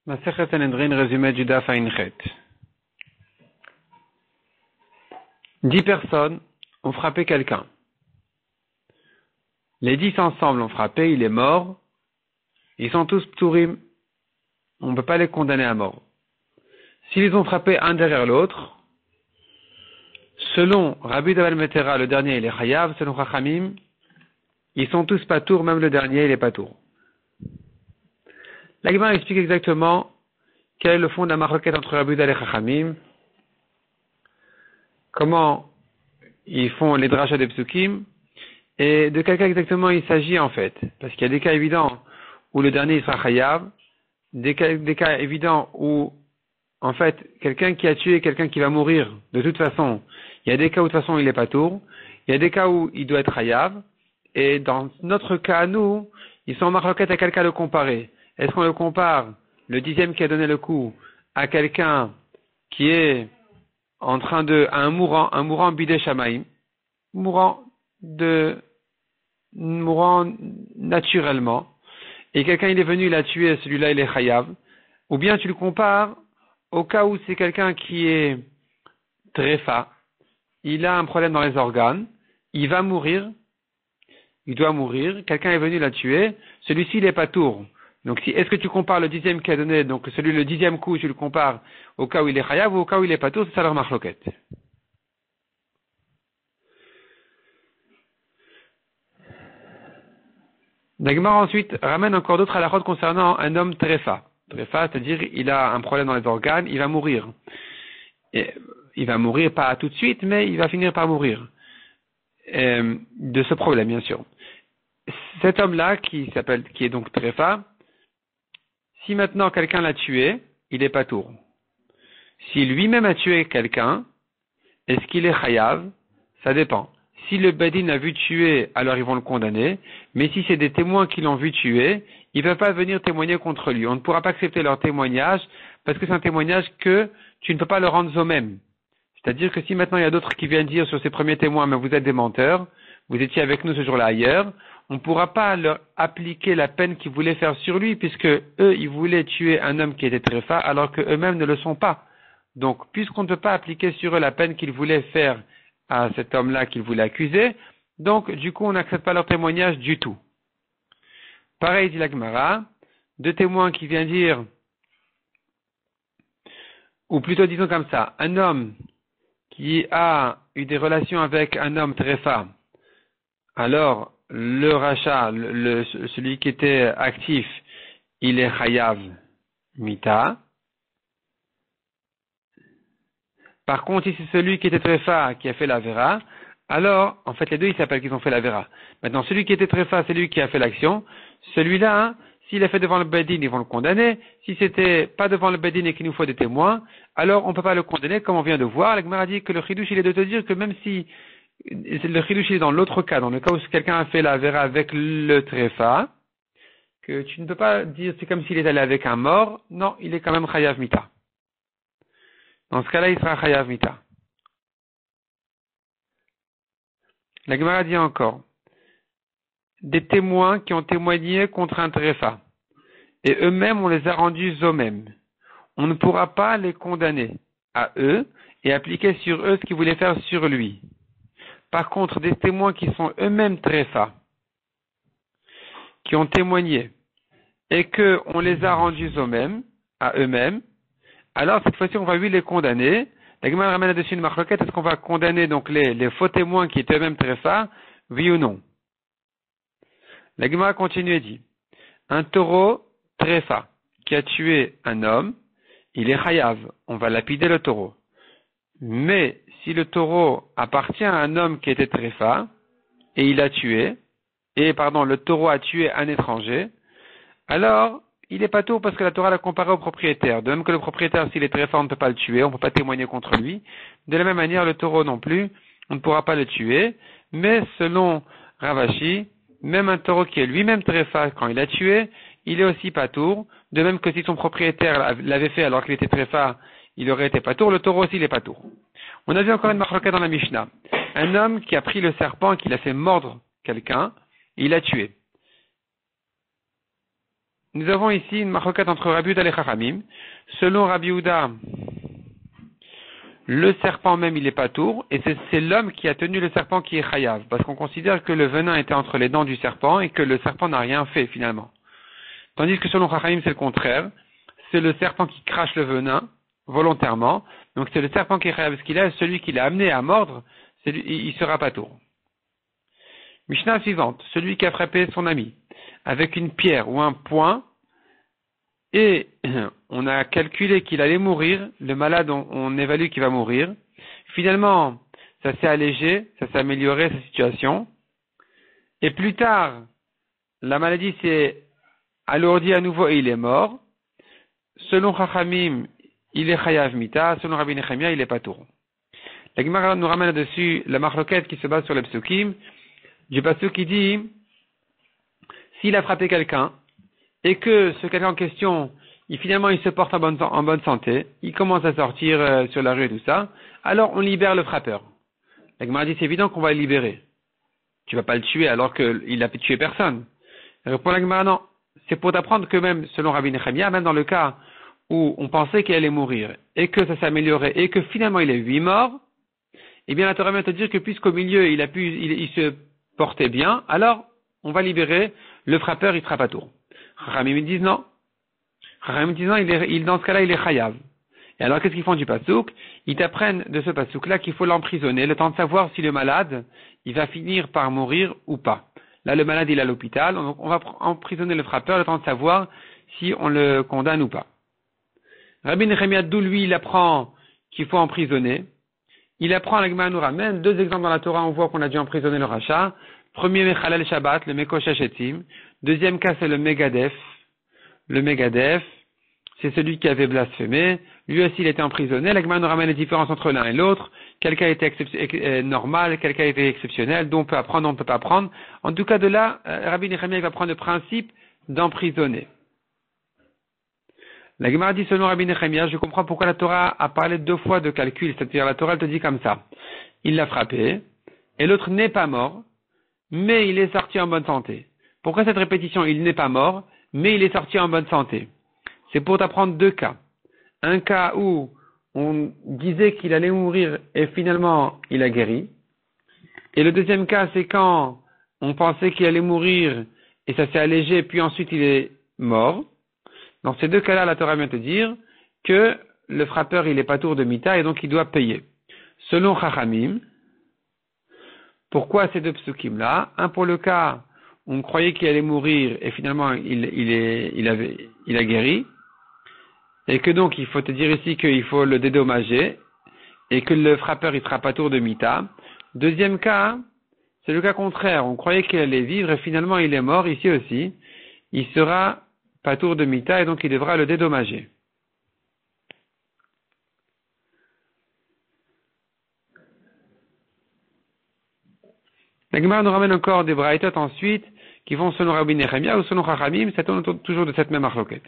Masechet Sanhedrin, résumé du Daf Aïnchet. 10 personnes ont frappé quelqu'un. Les 10 ensemble ont frappé, il est mort. Ils sont tous ptourim. On ne peut pas les condamner à mort. S'ils ont frappé un derrière l'autre, selon Rabbi Daval Metera, le dernier il est chayav, selon Chachamim, ils sont tous patour, même le dernier il est patour. La Gemara explique exactement quel est le fond de la marloquette entre Rabbi Daval et Chachamim, comment ils font les drachas des psukim, et de quel cas exactement il s'agit en fait. Parce qu'il y a des cas évidents où le dernier il sera chayav, des cas évidents où en fait quelqu'un qui a tué quelqu'un qui va mourir de toute façon, il y a des cas où de toute façon il est patour, il y a des cas où il doit être chayav, et dans notre cas nous, ils sont en marloquette à quel cas le comparer. Est-ce qu'on le compare, le 10e qui a donné le coup, à quelqu'un qui est en train de, à un mourant bidé shamaim, mourant naturellement, et quelqu'un il est venu, il a tué, celui-là il est chayav, ou bien tu le compares au cas où c'est quelqu'un qui est tréfa, il a un problème dans les organes, il va mourir, il doit mourir, quelqu'un est venu, l'a tué, celui-ci il est patour. Donc est-ce que tu compares le 10e qui a donné, donc le 10e coup, tu le compares au cas où il est chayav ou au cas où il est patour, c'est ça leur marloquette. La Gemara ensuite ramène encore d'autres halakhot concernant un homme tréfa. Tréfa, c'est-à-dire il a un problème dans les organes, il va mourir. Et il va mourir pas tout de suite, mais il va finir par mourir. De ce problème, bien sûr. Cet homme-là, qui est donc tréfa, si maintenant quelqu'un l'a tué, il est patour. Si lui-même a tué quelqu'un, est-ce qu'il est chayav? Ça dépend. Si le bedin a vu tuer, alors ils vont le condamner. Mais si c'est des témoins qui l'ont vu tuer, ils ne peuvent pas venir témoigner contre lui. On ne pourra pas accepter leur témoignage parce que c'est un témoignage que tu ne peux pas le rendre eux-mêmes. C'est-à-dire que si maintenant il y a d'autres qui viennent dire sur ces premiers témoins, mais vous êtes des menteurs, vous étiez avec nous ce jour-là ailleurs, on ne pourra pas leur appliquer la peine qu'ils voulaient faire sur lui, puisque eux, ils voulaient tuer un homme qui était tréfa, alors que eux-mêmes ne le sont pas. Donc, puisqu'on ne peut pas appliquer sur eux la peine qu'ils voulaient faire à cet homme-là qu'ils voulaient accuser, donc, du coup, on n'accepte pas leur témoignage du tout. Pareil, dit la Gemara, deux témoins qui viennent dire, ou plutôt disons comme ça, un homme qui a eu des relations avec un homme tréfa, alors, le rachat, celui qui était actif, il est chayav mita. Par contre, si c'est celui qui était tréfa qui a fait la vera, alors, en fait, les deux, ils s'appellent qu'ils ont fait la vera. Maintenant, celui qui était tréfa, c'est lui qui a fait l'action. Celui-là, s'il a fait devant le bedin, ils vont le condamner. Si c'était pas devant le bedin et qu'il nous faut des témoins, alors on peut pas le condamner, comme on vient de voir. La Gemara dit que le chidouche, il est de te dire que même si le chidouche est dans l'autre cas, dans le cas où quelqu'un a fait la vera avec le tréfa, que tu ne peux pas dire c'est comme s'il est allé avec un mort. Non, il est quand même chayav mita. Dans ce cas-là, il sera chayav mita. La Gemara dit encore, des témoins qui ont témoigné contre un tréfa, et eux-mêmes on les a rendus eux-mêmes. On ne pourra pas les condamner à eux et appliquer sur eux ce qu'ils voulaient faire sur lui. Par contre, des témoins qui sont eux-mêmes tréfa, qui ont témoigné, et que on les a rendus eux-mêmes, à eux-mêmes, alors cette fois-ci on va lui les condamner. La Gemara ramène là-dessus une marloquette, est-ce qu'on va condamner donc les faux témoins qui étaient eux-mêmes tréfa, oui ou non? La Gemara continue et dit, un taureau tréfa qui a tué un homme, il est chayav, on va lapider le taureau. Mais si le taureau appartient à un homme qui était tréfa, et le taureau a tué un étranger, alors il est pas tout parce que la Torah l'a comparé au propriétaire. De même que le propriétaire, s'il est tréfa, on ne peut pas le tuer, on ne peut pas témoigner contre lui. De la même manière, le taureau non plus, on ne pourra pas le tuer. Mais selon Ravashi, même un taureau qui est lui-même tréfa quand il a tué, il est aussi patour. De même que si son propriétaire l'avait fait alors qu'il était tréfa, il aurait été patour, le taureau aussi il est patour. On a vu encore une marloquette dans la Mishnah. Un homme qui a pris le serpent, qui l'a fait mordre quelqu'un, il l'a tué. nous avons ici une marloquette entre Rabbi Yehuda et Chachamim. Selon Rabbi Yehuda, le serpent même, il est patour, et c'est l'homme qui a tenu le serpent qui est chayav, parce qu'on considère que le venin était entre les dents du serpent et que le serpent n'a rien fait finalement. Tandis que selon Chachamim, c'est le contraire. C'est le serpent qui crache le venin volontairement. Donc c'est le serpent qui est chayav, parce qu'il est celui qui l'a amené à mordre, il sera patour. Mishnah suivante, celui qui a frappé son ami avec une pierre ou un poing, et on a calculé qu'il allait mourir, le malade on évalue qu'il va mourir. Finalement, ça s'est allégé, ça s'est amélioré sa situation. Et plus tard, la maladie s'est alourdie à nouveau et il est mort. Selon Chachamim, il est chayav mita, selon Rabbi Nechemia, il est patour. La Gemara nous ramène là-dessus la marloquette qui se base sur le psukim, du pasuk qui dit, s'il a frappé quelqu'un, et que ce quelqu'un en question, finalement il se porte en bonne santé, il commence à sortir sur la rue et tout ça, alors on libère le frappeur. La Gemara dit, c'est évident qu'on va le libérer. Tu vas pas le tuer alors qu'il n'a tué personne. Répond la Gemara, non. C'est pour t'apprendre que même, selon Rabbi Nechemia, même dans le cas où on pensait qu'il allait mourir, et que ça s'est amélioré, et que finalement il est 8 morts, eh bien la Torah vient te dire que puisqu'au milieu il se portait bien, alors on va libérer le frappeur, il sera pas tour. Chachamim disent non. Chachamim disent non, dans ce cas-là, il est chayav. Et alors, qu'est-ce qu'ils font du pasouk? Ils t'apprennent de ce pasouk-là qu'il faut l'emprisonner, le temps de savoir si le malade, il va finir par mourir ou pas. Là, le malade, il est à l'hôpital, donc on va emprisonner le frappeur, le temps de savoir si on le condamne ou pas. Rabbi Nechemia, d'où lui, il apprend qu'il faut emprisonner. Il apprend, la Gemara nous ramène 2 exemples dans la Torah, on voit qu'on a dû emprisonner le rachat. Premier, Mechalel Shabbat, le Mekoshech Etzim. Deuxième cas, c'est le Megadef. Le Megadef, c'est celui qui avait blasphémé. Lui aussi, il était emprisonné. La Gemara nous ramène les différences entre l'un et l'autre. Quel cas était normal, quel cas était exceptionnel, dont on peut apprendre, on ne peut pas apprendre. En tout cas, de là, Rabbi Nechemia va prendre le principe d'emprisonner. La Gemara dit selon Rabbi Nechemia, je comprends pourquoi la Torah a parlé 2 fois de calcul, c'est-à-dire la Torah elle te dit comme ça. Il l'a frappé, et l'autre n'est pas mort, mais il est sorti en bonne santé. Pourquoi cette répétition? Il n'est pas mort, mais il est sorti en bonne santé. C'est pour t'apprendre 2 cas. Un cas où on disait qu'il allait mourir et finalement il a guéri. Et le deuxième cas, c'est quand on pensait qu'il allait mourir et ça s'est allégé, puis ensuite il est mort. Dans ces 2 cas-là, la Torah vient te dire que le frappeur, il est patour de mita et donc il doit payer. Selon Chachamim, pourquoi ces 2 psukim-là? Un pour le cas, on croyait qu'il allait mourir et finalement il a guéri. Et que donc, il faut te dire ici qu'il faut le dédommager et que le frappeur, il sera patour de mita. Deuxième cas, c'est le cas contraire. On croyait qu'il allait vivre et finalement il est mort ici aussi. Il sera patour de mita et donc il devra le dédommager. La Gemara nous ramène encore des braïtot ensuite qui vont selon Rabbi Nechemia ou selon Chachamim, ça tourne toujours de cette même marloquette.